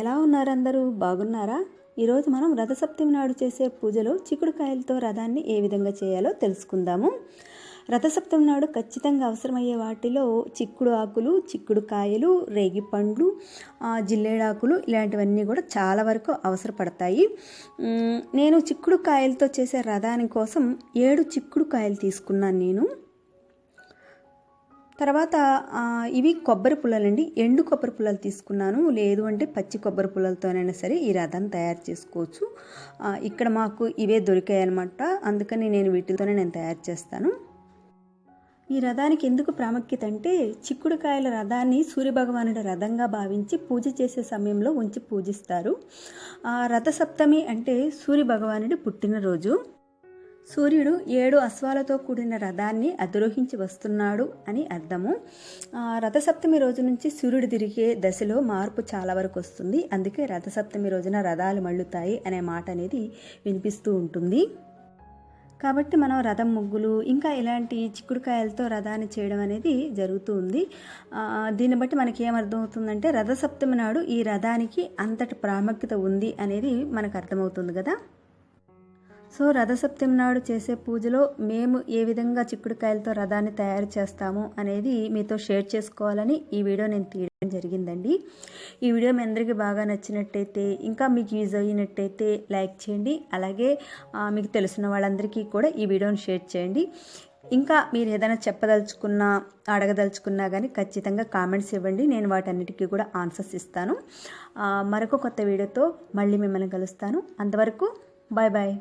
ఎలా ఉన్నారు అందరూ? బాగున్నారా? ఈరోజు మనం రథసప్తమి నాడు చేసే పూజలో చిక్కుడుకాయలతో రథాన్ని ఏ విధంగా చేయాలో తెలుసుకుందాము. రథసప్తమి నాడు ఖచ్చితంగా అవసరమయ్యే వాటిలో చిక్కుడు ఆకులు, చిక్కుడు కాయలు, రేగి పండ్లు, జిల్లేడాకులు ఇలాంటివన్నీ కూడా చాలా వరకు అవసరపడతాయి. నేను చిక్కుడు కాయలతో చేసే రథాని కోసం 7 చిక్కుడు కాయలు తీసుకున్నాను నేను. తర్వాత ఇవి కొబ్బరి పుల్లలండి, ఎండు కొబ్బరి పుల్లలు తీసుకున్నాను. లేదు అంటే పచ్చి కొబ్బరి పుల్లలతోనైనా సరే ఈ రథం తయారు చేసుకోవచ్చు. ఇక్కడ మాకు ఇవే దొరికాయి అనమాట, అందుకని నేను వీటితోనే తయారు చేస్తాను. ఈ రథానికి ఎందుకు ప్రాముఖ్యత అంటే, చిక్కుడుకాయల రథాన్ని సూర్యభగవానుడి రథంగా భావించి పూజ చేసే సమయంలో ఉంచి పూజిస్తారు. రథసప్తమి అంటే సూర్యభగవానుడి పుట్టినరోజు. సూర్యుడు 7 అశ్వాలతో కూడిన రథాన్ని అధిరోహించి వస్తున్నాడు అని అర్థము. రథసప్తమి రోజు నుంచి సూర్యుడు తిరిగే దశలో మార్పు చాలా వరకు వస్తుంది. అందుకే రథసప్తమి రోజున రథాలు మళ్ళుతాయి అనే మాట అనేది వినిపిస్తూ ఉంటుంది. కాబట్టి మనం రథం ముగ్గులు ఇంకా ఇలాంటి చిక్కుడుకాయలతో రథాన్ని చేయడం అనేది జరుగుతూ ఉంది. దీన్ని బట్టి మనకి ఏమర్థమవుతుందంటే, రథసప్తమి నాడు ఈ రథానికి అంతటి ప్రాముఖ్యత ఉంది అనేది మనకు అర్థమవుతుంది కదా. సో రథసప్తమి నాడు చేసే పూజలో మేము ఏ విధంగా చిక్కుడుకాయలతో రథాన్ని తయారు చేస్తాము అనేది మీతో షేర్ చేసుకోవాలని ఈ వీడియో నేను తీయడం జరిగిందండి. ఈ వీడియో మీ అందరికీ బాగా నచ్చినట్టయితే, ఇంకా మీకు యూజ్ అయినట్టయితే లైక్ చేయండి. అలాగే మీకు తెలిసిన వాళ్ళందరికీ కూడా ఈ వీడియోని షేర్ చేయండి. ఇంకా మీరు ఏదైనా చెప్పదలుచుకున్నా, అడగదలుచుకున్నా కానీ ఖచ్చితంగా కామెంట్స్ ఇవ్వండి. నేను వాటన్నిటికీ కూడా ఆన్సర్స్ ఇస్తాను. మరొక కొత్త వీడియోతో మళ్ళీ మిమ్మల్ని కలుస్తాను. అంతవరకు బాయ్ బాయ్.